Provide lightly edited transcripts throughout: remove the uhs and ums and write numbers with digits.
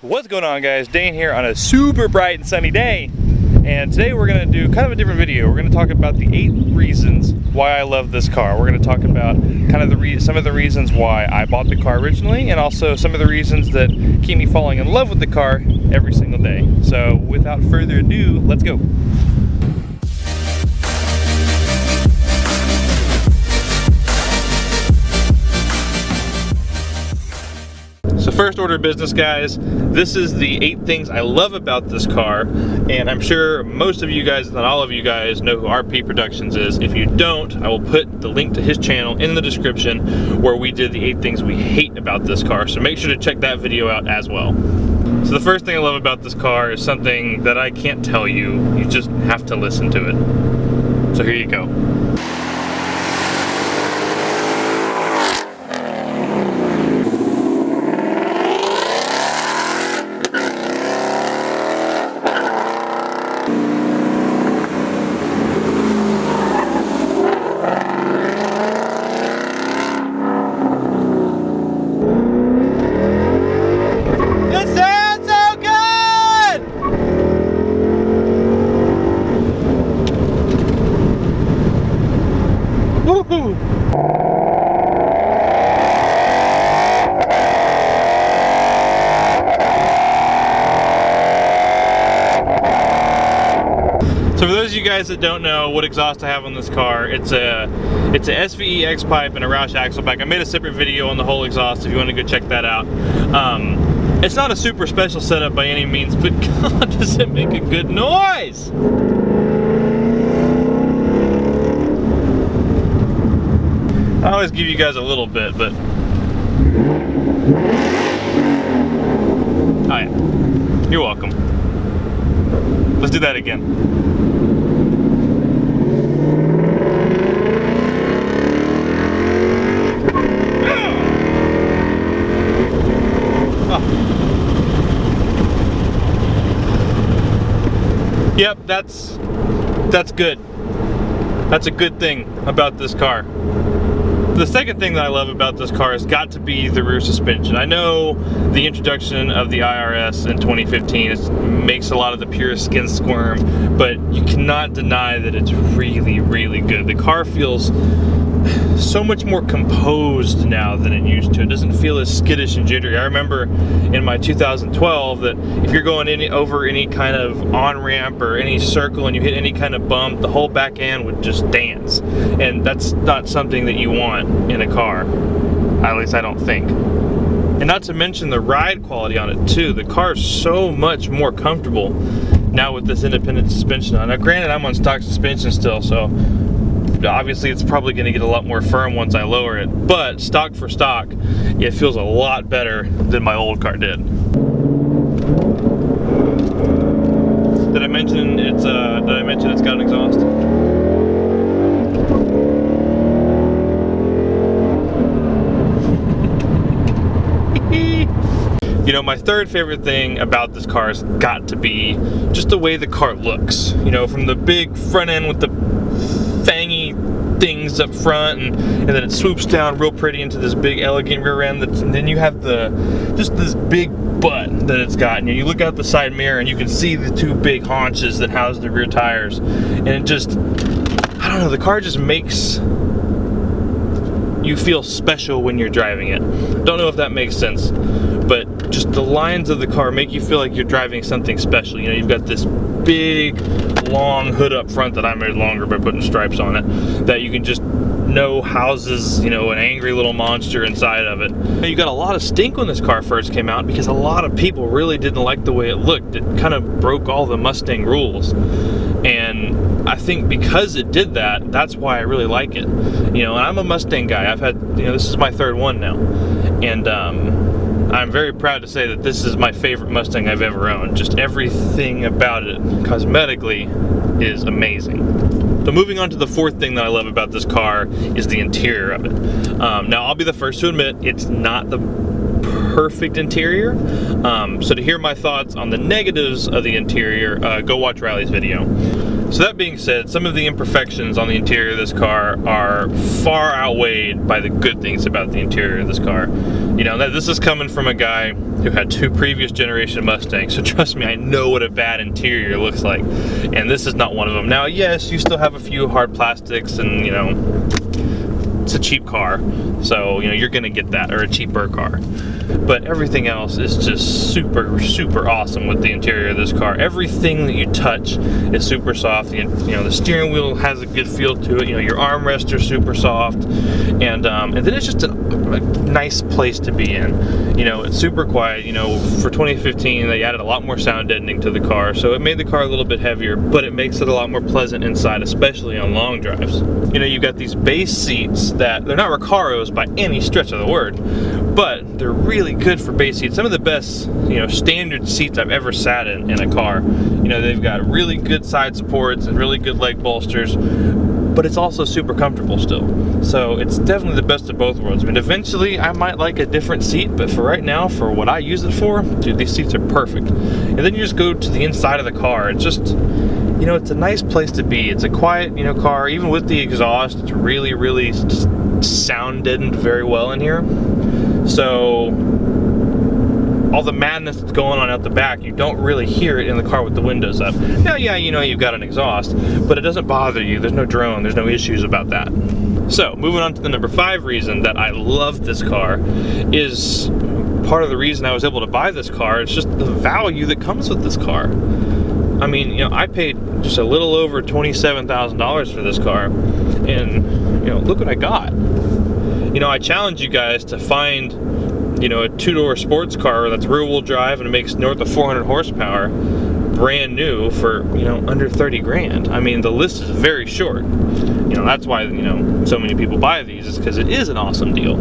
What's going on, guys? Dane here on a super bright and sunny day, and today we're going to do kind of a different video. We're going to talk about the 8 reasons why I love this car. We're going to talk about kind of some of the reasons why I bought the car originally, and also some of the reasons that keep me falling in love with the car every single day. So without further ado, let's go. So first order of business, guys, this is the 8 things I love about this car, and I'm sure most of you guys, if not all of you guys, know who RP Productions is. If you don't, I will put the link to his channel in the description where we did the 8 things we hate about this car, so make sure to check that video out as well. So the first thing I love about this car is something that I can't tell you, you just have to listen to it. So here you go. So for those of you guys that don't know what exhaust I have on this car, it's a SVE X pipe and a Roush axle back. I made a separate video on the whole exhaust if you want to go check that out. It's not a super special setup by any means, but God, does it make a good noise! I always give you guys a little bit, but oh yeah, you're welcome. Let's do that again. Yep, that's good. That's a good thing about this car. The second thing that I love about this car has got to be the rear suspension. I know the introduction of the IRS in 2015 makes a lot of the purest skin squirm, but you cannot deny that it's really, really good. The car feels so much more composed now than it used to. It doesn't feel as skittish and jittery. I remember in my 2012 that if you're going over any kind of on-ramp or any circle and you hit any kind of bump, the whole back end would just dance. And that's not something that you want in a car. At least I don't think. And not to mention the ride quality on it too. The car is so much more comfortable now with this independent suspension on. Now granted, I'm on stock suspension still, so obviously it's probably going to get a lot more firm once I lower it, but stock for stock, it feels a lot better than my old car did. Did I mention it's got an exhaust? You know, my third favorite thing about this car has got to be just the way the car looks. You know, from the big front end with the fangy things up front, and then it swoops down real pretty into this big elegant rear end, and then you have just this big butt that it's got, and you look out the side mirror and you can see the 2 big haunches that house the rear tires, and it just, I don't know, the car just makes you feel special when you're driving it. Don't know if that makes sense, but just the lines of the car make you feel like you're driving something special. You know, you've got this big long hood up front that I made longer by putting stripes on it, that you can just know houses, you know, an angry little monster inside of it. You got a lot of stink when this car first came out because a lot of people really didn't like the way it looked. It kind of broke all the Mustang rules, and I think because it did that, that's why I really like it. You know, and I'm a Mustang guy. I've had, you know, this is my 3rd one now, and I'm very proud to say that this is my favorite Mustang I've ever owned. Just everything about it, cosmetically, is amazing. So moving on to the 4th thing that I love about this car is the interior of it. Now, I'll be the first to admit, it's not the perfect interior. So to hear my thoughts on the negatives of the interior, go watch Riley's video. So that being said, some of the imperfections on the interior of this car are far outweighed by the good things about the interior of this car. You know, this is coming from a guy who had 2 previous generation Mustangs, so trust me, I know what a bad interior looks like, and this is not one of them. Now, yes, you still have a few hard plastics, and you know, it's a cheap car, so you know you're gonna get that, or a cheaper car. But everything else is just super, super awesome with the interior of this car. Everything that you touch is super soft. You know, the steering wheel has a good feel to it. You know, your armrests are super soft, and then it's just a nice place to be in. You know, it's super quiet. You know, for 2015, they added a lot more sound deadening to the car, so it made the car a little bit heavier, but it makes it a lot more pleasant inside, especially on long drives. You know, you've got these base seats that they're not Recaros by any stretch of the word, but they're really good for base seats. Some of the best, you know, standard seats I've ever sat in a car. You know, they've got really good side supports and really good leg bolsters, but it's also super comfortable still. So it's definitely the best of both worlds. I mean, eventually I might like a different seat, but for right now, for what I use it for, dude, these seats are perfect. And then you just go to the inside of the car. It's just, you know, it's a nice place to be. It's a quiet, you know, car. Even with the exhaust, it's really, really sound deadened very well in here. So all the madness that's going on out the back, you don't really hear it in the car with the windows up. Now, yeah, you know, you've got an exhaust, but it doesn't bother you. There's no drone, there's no issues about that. So, moving on to the number 5 reason that I love this car is part of the reason I was able to buy this car. It's just the value that comes with this car. I mean, you know, I paid just a little over $27,000 for this car, and, you know, look what I got. You know, I challenge you guys to find, you know, a 2-door sports car that's rear-wheel drive and it makes north of 400 horsepower, brand new, for, you know, under 30 grand. I mean, the list is very short. You know, that's why, you know, so many people buy these, is because it is an awesome deal.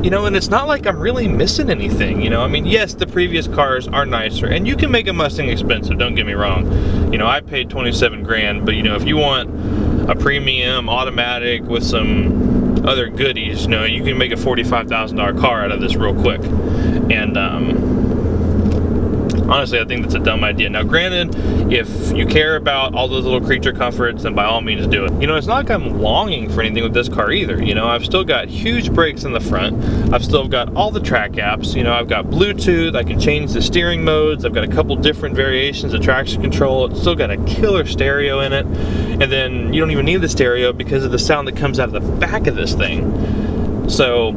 You know, and it's not like I'm really missing anything, you know. I mean, yes, the previous cars are nicer, and you can make a Mustang expensive, don't get me wrong. You know, I paid 27 grand, but, you know, if you want a premium automatic with some other goodies, you know, you can make a $45,000 car out of this real quick. And honestly, I think that's a dumb idea. Now, granted, if you care about all those little creature comforts, then by all means do it. You know, it's not like I'm longing for anything with this car either. You know, I've still got huge brakes in the front. I've still got all the track apps. You know, I've got Bluetooth. I can change the steering modes. I've got a couple different variations of traction control. It's still got a killer stereo in it. And then you don't even need the stereo because of the sound that comes out of the back of this thing. So,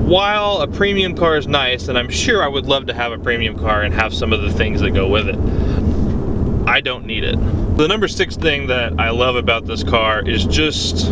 while a premium car is nice, and I'm sure I would love to have a premium car and have some of the things that go with it, I don't need it. The number 6 thing that I love about this car is just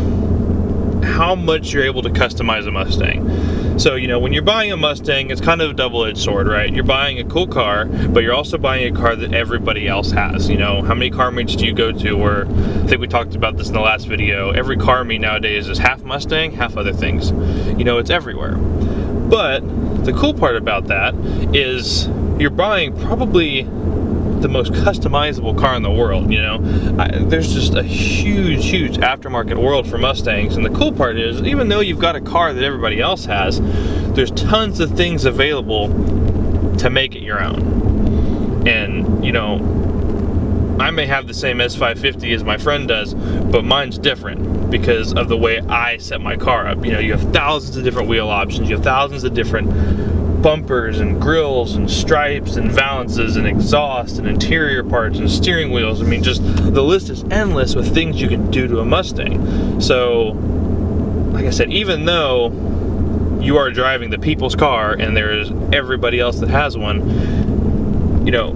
how much you're able to customize a Mustang. So, you know, when you're buying a Mustang, it's kind of a double-edged sword, right? You're buying a cool car, but you're also buying a car that everybody else has. You know, how many car meets do you go to where, I think we talked about this in the last video, every car meet nowadays is half Mustang, half other things. You know, it's everywhere. But the cool part about that is you're buying probably the most customizable car in the world, you know. There's just a huge, huge aftermarket world for Mustangs, and the cool part is, even though you've got a car that everybody else has, there's tons of things available to make it your own. And, you know, I may have the same S550 as my friend does, but mine's different because of the way I set my car up. You know, you have thousands of different wheel options, you have thousands of different bumpers and grills and stripes and valances and exhaust and interior parts and steering wheels. I mean, just the list is endless with things you can do to a Mustang. So, like I said, even though you are driving the people's car and there's everybody else that has one, you know,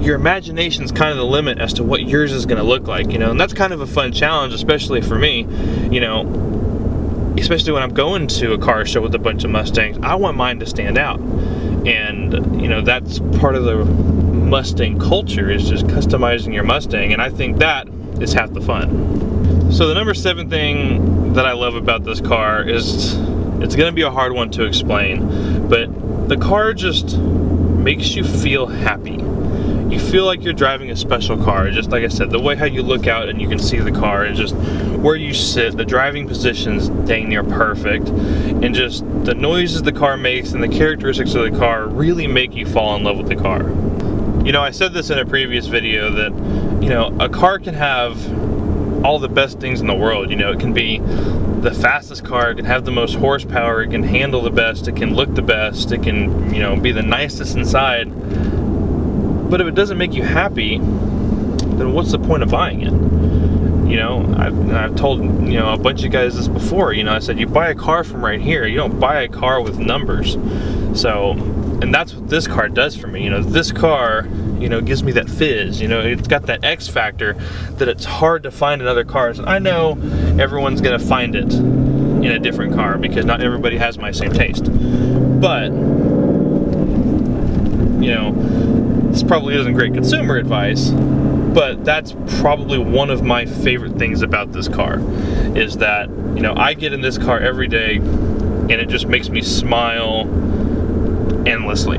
your imagination's kind of the limit as to what yours is going to look like, you know, and that's kind of a fun challenge, especially for me, you know. Especially when I'm going to a car show with a bunch of Mustangs, I want mine to stand out. And, you know, that's part of the Mustang culture, is just customizing your Mustang, and I think that is half the fun. So the number 7 thing that I love about this car is, it's going to be a hard one to explain, but the car just makes you feel happy. You feel like you're driving a special car. Just like I said, the way how you look out and you can see the car, and just where you sit, the driving position's dang near perfect, and just the noises the car makes and the characteristics of the car really make you fall in love with the car. You know, I said this in a previous video that, you know, a car can have all the best things in the world. You know, it can be the fastest car, it can have the most horsepower, it can handle the best, it can look the best, it can, you know, be the nicest inside. But if it doesn't make you happy, then what's the point of buying it? You know, I've told, you know, a bunch of guys this before. You know, I said, you buy a car from right here, you don't buy a car with numbers. So, and that's what this car does for me. You know, this car, you know, gives me that fizz. You know, it's got that X factor that it's hard to find in other cars. And I know everyone's gonna find it in a different car because not everybody has my same taste. But, you know, this probably isn't great consumer advice, but that's probably one of my favorite things about this car, is that, you know, I get in this car every day and it just makes me smile endlessly.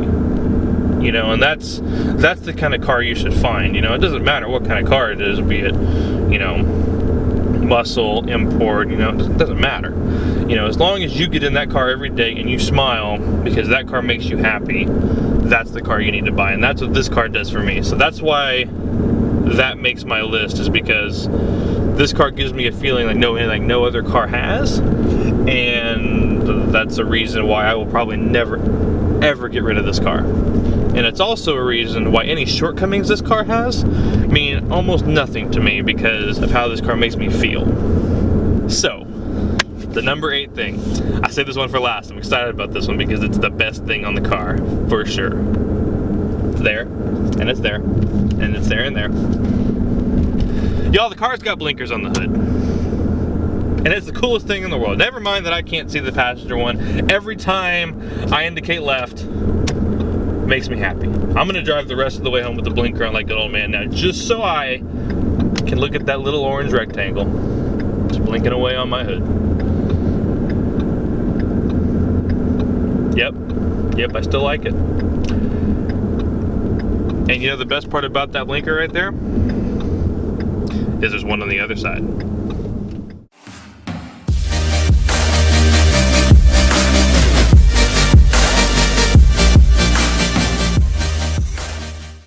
You know, and that's the kind of car you should find. You know, it doesn't matter what kind of car it is, be it, you know, muscle, import, you know, it doesn't matter. You know, as long as you get in that car every day and you smile because that car makes you happy, that's the car you need to buy. And that's what this car does for me. So that's why that makes my list, is because this car gives me a feeling like no other car has. And that's a reason why I will probably never, ever get rid of this car. And it's also a reason why any shortcomings this car has mean almost nothing to me because of how this car makes me feel. So, the number 8 thing. I saved this one for last. I'm excited about this one because it's the best thing on the car, for sure. It's there, and it's there, and it's there and there. Y'all, the car's got blinkers on the hood. And it's the coolest thing in the world. Never mind that I can't see the passenger one. Every time I indicate left, makes me happy. I'm gonna drive the rest of the way home with the blinker on like good old man now, just so I can look at that little orange rectangle just blinking away on my hood. Yep, I still like it. And you know the best part about that blinker right there is there's one on the other side.